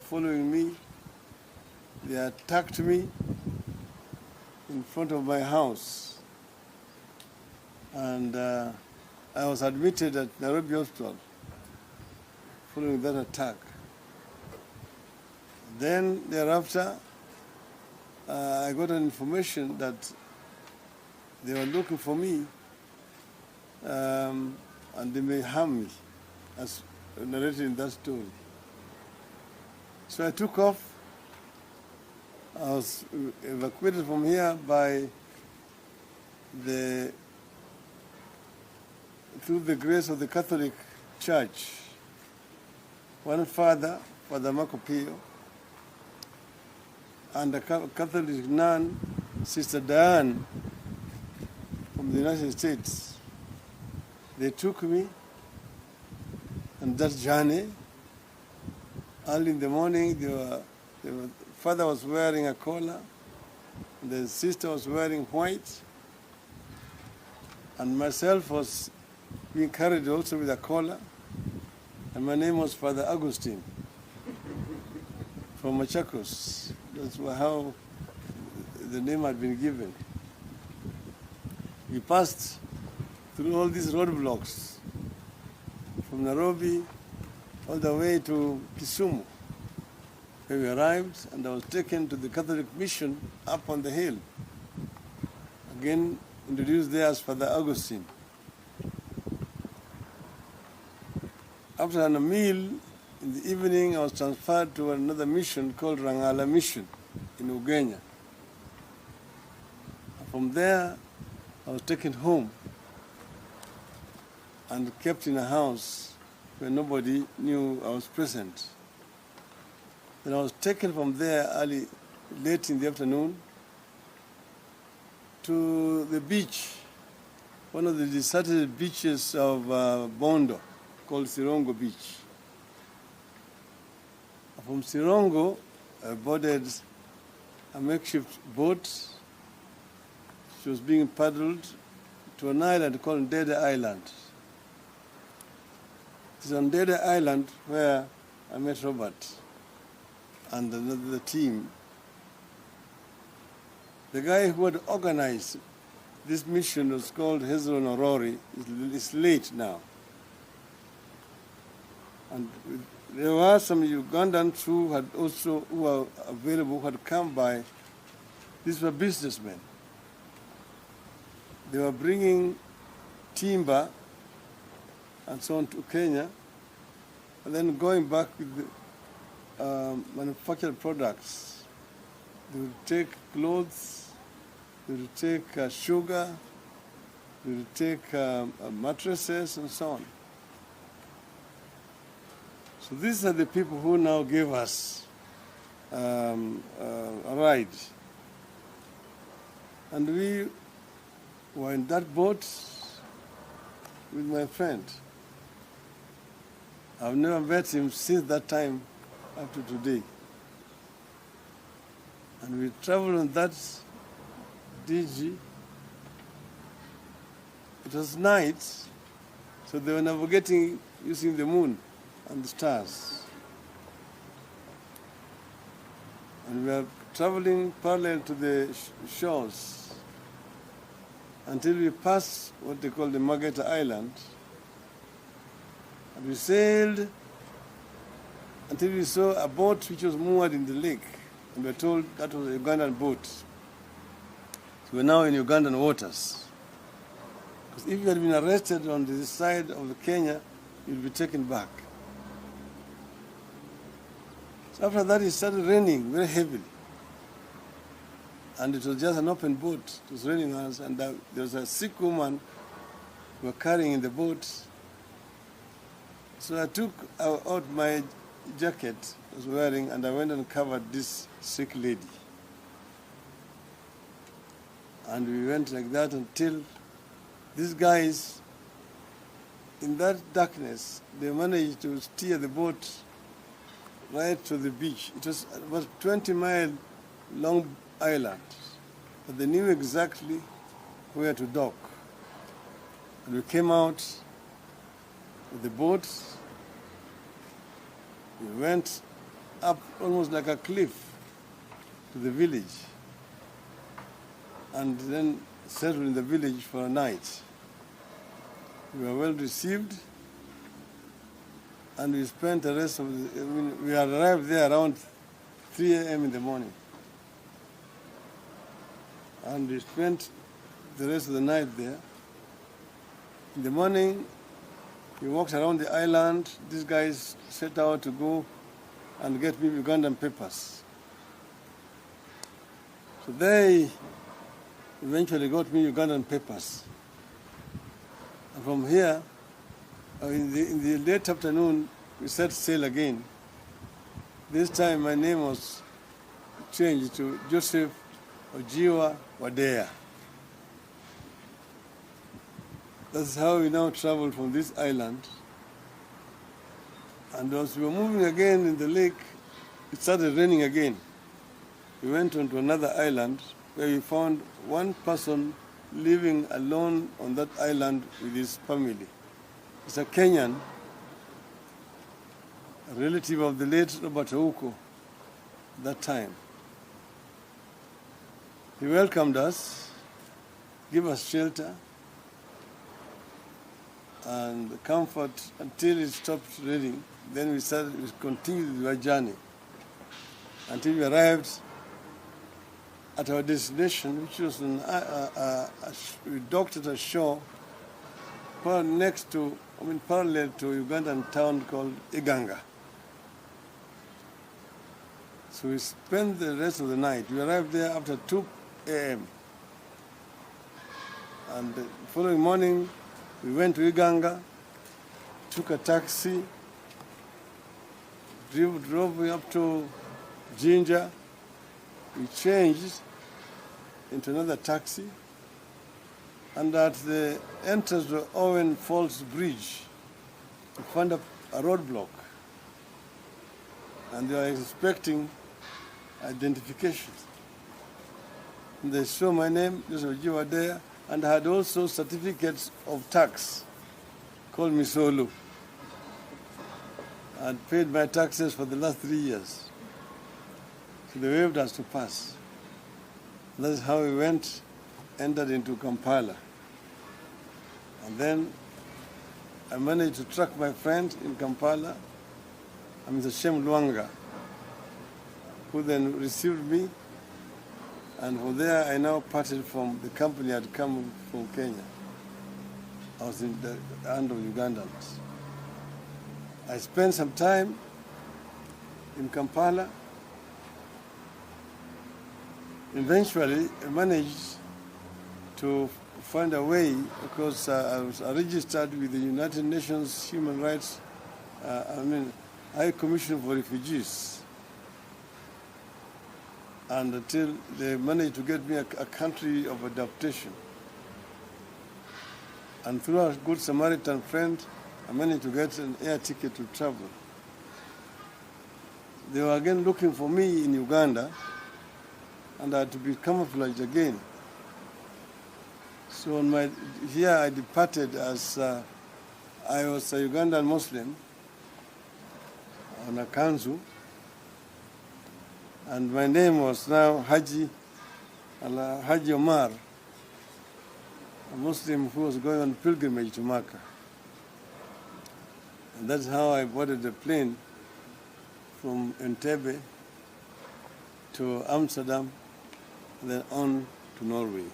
following me. They attacked me in front of my house. And I was admitted at Nairobi Hospital following that attack. Then thereafter, I got an information that they were looking for me and they may harm me, as narrated in that story. So I took off. I was evacuated from here through the grace of the Catholic Church. One father, Father Marco Pio, and a Catholic nun, Sister Diane, from the United States. They took me on that journey. Early in the morning, the father was wearing a collar, the sister was wearing white, and myself was being carried also with a collar, and my name was Father Augustine from Machakos. That's how the name had been given. We passed through all these roadblocks from Nairobi all the way to Kisumu, where we arrived, and I was taken to the Catholic mission up on the hill. Again, introduced there as Father Augustine. After a meal in the evening, I was transferred to another mission called Rangala Mission in Ugenya. From there, I was taken home and kept in a house where nobody knew I was present. Then I was taken from there late in the afternoon to the beach, one of the deserted beaches of Bondo, called Sirongo Beach. From Sirongo, I boarded a makeshift boat. She was being paddled to an island called Dede Island. It is on Dede Island where I met Robert and the team. The guy who had organized this mission was called Hezron Orori. He's late now. And there were some Ugandans who were available, who had come by. These were businessmen. They were bringing timber and so on to Kenya, and then going back with the manufactured products. They would take clothes, they would take sugar, they would take mattresses and so on. So these are the people who now gave us a ride. And we were in that boat with my friend. I've never met him since that time up to today. And we traveled on that DG. It was night, so they were navigating using the moon and the stars. And we were traveling parallel to the shores until we passed what they call the Mageta Island. And we sailed until we saw a boat which was moored in the lake. And we were told that was a Ugandan boat. So we're now in Ugandan waters. Because if you had been arrested on the side of Kenya, you'd be taken back. So after that, it started raining very heavily. And it was just an open boat. It was raining on us, and there was a sick woman we were carrying in the boat. So I took out my jacket I was wearing, and I went and covered this sick lady. And we went like that until these guys, in that darkness, they managed to steer the boat right to the beach. It was about a 20-mile long island, but they knew exactly where to dock. And we came out with the boat. We went up almost like a cliff to the village, and then settled in the village for a night. We were well received, and we spent the rest of the, we arrived there around 3 a.m. in the morning. And we spent the rest of the night there. In the morning, we walked around the island. These guys set out to go and get me Ugandan papers. So they eventually got me Ugandan papers. And from here, in the late afternoon, we set sail again. This time my name was changed to Joseph Ojiwa Wadea. That's how we now travel from this island. And as we were moving again in the lake, it started raining again. We went on to another island where we found one person living alone on that island with his family. It's a Kenyan, a relative of the late Robert Ouko at that time. He welcomed us, gave us shelter and comfort until it stopped raining. Then we continued our journey until we arrived at our destination, which was we docked at a shore parallel to Ugandan town called Iganga. So we spent the rest of the night. We arrived there after 2 a.m. And the following morning, we went to Iganga, took a taxi, drove up to Jinja. We changed into another taxi, and at the entrance to Owen Falls Bridge, we found a roadblock, and they were expecting identification. And they saw my name, Joseph Ojiwa there, and I had also certificates of tax called Misolu. I had paid my taxes for the last 3 years. So they waived us to pass. That's how we entered into Kampala. And then I managed to track my friend in Kampala, Mr. Shem Luanga, who then received me. And from there, I now parted from the company I had come from Kenya. I was in the hand of Ugandans. I spent some time in Kampala. Eventually, I managed to find a way, because I was registered with the United Nations Human Rights, High Commission for Refugees. And until they managed to get me a country of adaptation. And through a good Samaritan friend, I managed to get an air ticket to travel. They were again looking for me in Uganda, and I had to be camouflaged again. So here I departed as I was a Ugandan Muslim on a kanzu, and my name was now Haji Omar, a Muslim who was going on pilgrimage to Makkah. And that's how I boarded the plane from Entebbe to Amsterdam, and then on to Norway.